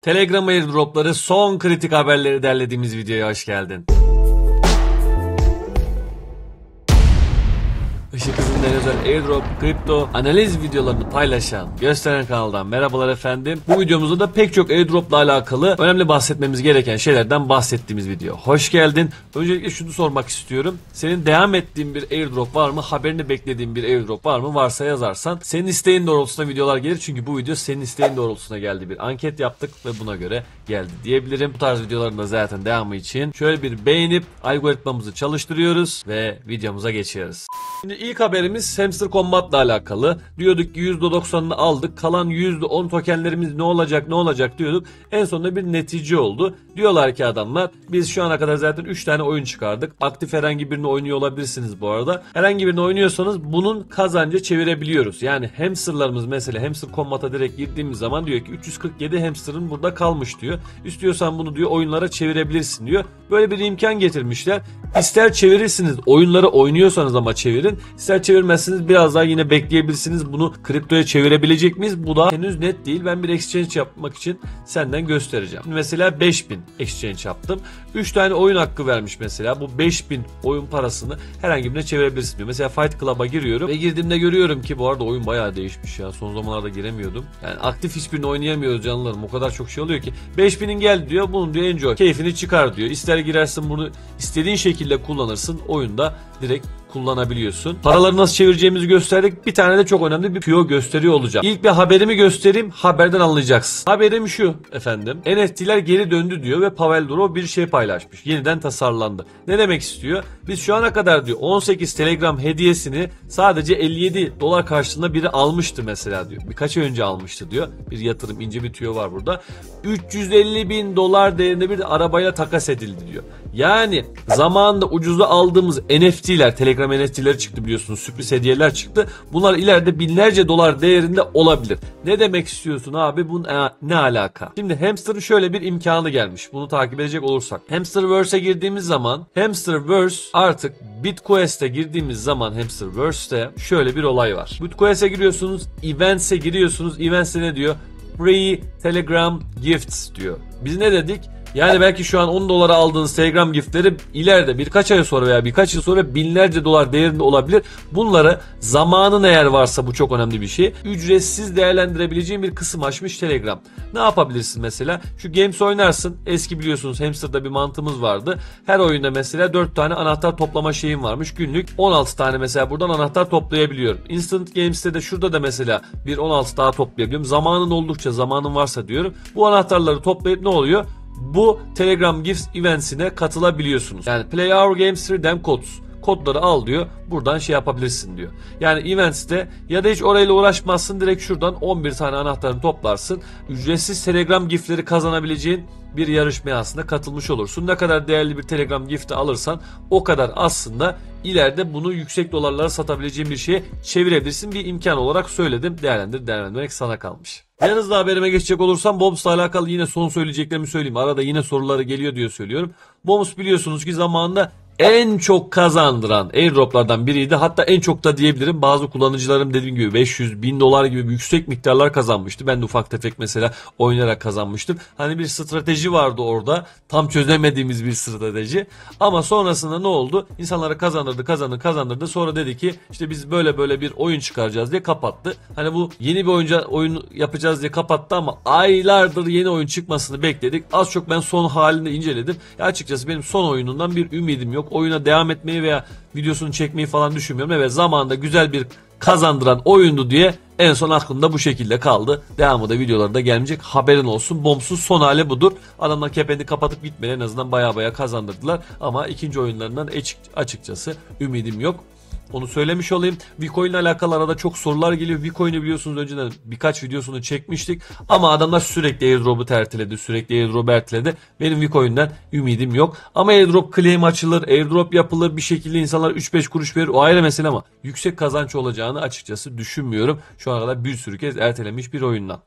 Telegram airdropları son kritik haberleri derlediğimiz videoya hoş geldin. Işık hızından özel airdrop, kripto, analiz videolarını paylaşan, gösteren kanaldan merhabalar efendim. Bu videomuzda da pek çok airdropla alakalı önemli bahsetmemiz gereken şeylerden bahsettiğimiz video. Hoş geldin. Öncelikle şunu sormak istiyorum. Senin devam ettiğin bir airdrop var mı? Haberini beklediğin bir airdrop var mı? Varsa yazarsan senin isteğin doğrultusunda videolar gelir. Çünkü bu video senin isteğin doğrultusunda geldi. Bir anket yaptık ve buna göre geldi diyebilirim. Bu tarz videoların da zaten devamı için şöyle bir beğenip algoritmamızı çalıştırıyoruz ve videomuza geçiyoruz. Şimdi ilk haberimiz Hamster Combat'la alakalı. Diyorduk ki %90'ını aldık. Kalan %10 tokenlerimiz ne olacak diyorduk. En sonunda bir netice oldu. Diyorlar ki adamlar biz şu ana kadar zaten 3 tane oyun çıkardık. Aktif herhangi birini oynuyor olabilirsiniz bu arada. Herhangi birini oynuyorsanız bunun kazancı çevirebiliyoruz. Yani hamsterlarımız mesela Hamster Combat'a direkt girdiğimiz zaman diyor ki 347 hamster'ın burada kalmış diyor. İstiyorsan bunu diyor oyunlara çevirebilirsin diyor. Böyle bir imkan getirmişler. İster çevirirsiniz oyunları oynuyorsanız ama çevirin. İster çevirmezsiniz biraz daha yine bekleyebilirsiniz. Bunu kriptoya çevirebilecek miyiz? Bu da henüz net değil. Ben bir exchange yapmak için senden göstereceğim. Mesela 5000 exchange yaptım. 3 tane oyun hakkı vermiş mesela. Bu 5000 oyun parasını herhangi birine çevirebilirsin diyor. Mesela Fight Club'a giriyorum ve girdiğimde görüyorum ki bu arada oyun bayağı değişmiş ya. Son zamanlarda giremiyordum. Yani aktif hiçbirini oynayamıyoruz canlarım. O kadar çok şey oluyor ki. 5000'in geldi diyor. Bunu diyor enjoy. Keyfini çıkar diyor. İster girersin bunu istediğin şekilde kullanırsın. Oyunda direkt kullanabiliyorsun. Paraları nasıl çevireceğimizi gösterdik. Bir tane de çok önemli bir tüyo gösteriyor olacağım. İlk bir haberimi göstereyim. Haberden anlayacaksın. Haberim şu efendim. NFT'ler geri döndü diyor ve Pavel Durov bir şey paylaşmış. Yeniden tasarlandı. Ne demek istiyor? Biz şu ana kadar diyor 18 Telegram hediyesini sadece 57 dolar karşılığında biri almıştı mesela diyor. Birkaç ay önce almıştı diyor. Bir yatırım ince bir tüyo var burada. 350 bin dolar değerinde bir arabayla takas edildi diyor. Yani zamanında ucuza aldığımız NFT'ler, Telegram NFT'leri çıktı biliyorsunuz. Sürpriz hediyeler çıktı. Bunlar ileride binlerce dolar değerinde olabilir. Ne demek istiyorsun abi? Bu ne alaka? Şimdi Hamster'ın şöyle bir imkanı gelmiş. Bunu takip edecek olursak. Hamsterverse'e girdiğimiz zaman Hamsterverse artık BitQuest'e girdiğimiz zaman Hamsterverse'te şöyle bir olay var. BitQuest'e giriyorsunuz, Events'e giriyorsunuz. Events'e ne diyor? Free Telegram Gifts diyor. Biz ne dedik? Yani belki şu an 10 dolara aldığınız Telegram giftleri ileride birkaç ay sonra veya birkaç yıl sonra binlerce dolar değerinde olabilir. Bunları zamanın eğer varsa bu çok önemli bir şey. Ücretsiz değerlendirebileceğin bir kısım açmış Telegram. Ne yapabilirsin mesela? Şu Games oynarsın. Eski biliyorsunuz Hamster'da bir mantığımız vardı. Her oyunda mesela 4 tane anahtar toplama şeyim varmış. Günlük 16 tane mesela buradan anahtar toplayabiliyorum. Instant Games'te de şurada da mesela bir 16 daha toplayabiliyorum. Zamanın oldukça zamanın varsa diyorum. Bu anahtarları toplayıp ne oluyor? Bu Telegram Gifts Events'ine katılabiliyorsunuz. Yani Play Our Games Redeem Codes. Kodları al diyor. Buradan şey yapabilirsin diyor. Yani Events'te ya da hiç orayla uğraşmazsın. Direkt şuradan 11 tane anahtarını toplarsın. Ücretsiz Telegram giftleri kazanabileceğin bir yarışmaya aslında katılmış olursun. Ne kadar değerli bir Telegram gifti alırsan o kadar aslında ileride bunu yüksek dolarlara satabileceğin bir şeye çevirebilirsin. Bir imkan olarak söyledim. Değerlendirmek sana kalmış. En hızlı haberime geçecek olursam Bombs'la alakalı yine son söyleyeceklerimi söyleyeyim. Arada yine soruları geliyor diye söylüyorum. Bombs biliyorsunuz ki zamanında en çok kazandıran airdroplardan biriydi. Hatta en çok da diyebilirim. Bazı kullanıcılarım dediğim gibi 500 bin dolar gibi yüksek miktarlar kazanmıştı. Ben de ufak tefek mesela oynayarak kazanmıştım. Hani bir strateji vardı orada. Tam çözemediğimiz bir strateji. Ama sonrasında ne oldu? İnsanlara kazandırdı. Sonra dedi ki işte biz böyle bir oyun çıkaracağız diye kapattı. Hani bu yeni bir oyun yapacağız diye kapattı ama aylardır yeni oyun çıkmasını bekledik. Az çok ben son halini inceledim. Ya açıkçası benim son oyunundan bir ümidim yok. Oyuna devam etmeyi veya videosunu çekmeyi falan düşünmüyorum. Evet zamanında güzel bir kazandıran oyundu diye en son aklımda bu şekilde kaldı. Devamı da videolarda gelmeyecek, haberin olsun. Bombs'un son hali budur. Adamlar kependi kapatıp gitmedi, en azından baya kazandırdılar. Ama ikinci oyunlarından açıkçası ümidim yok. Onu söylemiş olayım. Bitcoin ile alakalı arada çok sorular geliyor. Bitcoin'i biliyorsunuz önceden birkaç videosunu çekmiştik. Ama adamlar sürekli airdrop'u erteledi. Benim Bitcoin'den ümidim yok. Ama airdrop claim açılır, airdrop yapılır. Bir şekilde insanlar 3-5 kuruş verir. O ayrı mesele ama yüksek kazanç olacağını açıkçası düşünmüyorum. Şu ana kadar bir sürü kez ertelenmiş bir oyundan.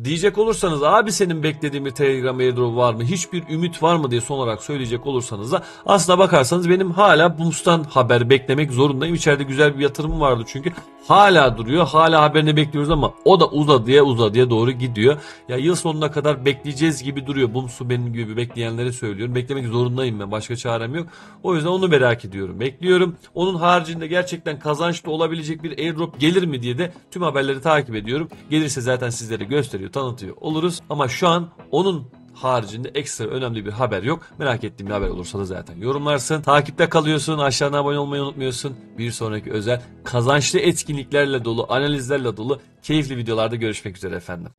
Diyecek olursanız abi senin beklediğin bir Telegram airdrop var mı? Hiçbir ümit var mı diye son olarak söyleyecek olursanız da aslına bakarsanız benim hala Booms'tan haber beklemek zorundayım. içeride güzel bir yatırım vardı çünkü. Hala duruyor. Hala haberini bekliyoruz ama o da uzadıya doğru gidiyor. Ya yıl sonuna kadar bekleyeceğiz gibi duruyor. Bumsu benim gibi bekleyenlere söylüyorum. Beklemek zorundayım ben. Başka çarem yok. O yüzden onu merak ediyorum. Bekliyorum. Onun haricinde gerçekten kazançlı olabilecek bir airdrop gelir mi diye de tüm haberleri takip ediyorum. Gelirse zaten sizlere gösteriyor, tanıtıyor oluruz. Ama şu an onun haricinde ekstra önemli bir haber yok. Merak ettiğim bir haber olursa da zaten yorumlarsın. Takipte kalıyorsun. Aşağıdan abone olmayı unutmuyorsun. Bir sonraki özel kazançlı etkinliklerle dolu, analizlerle dolu keyifli videolarda görüşmek üzere efendim.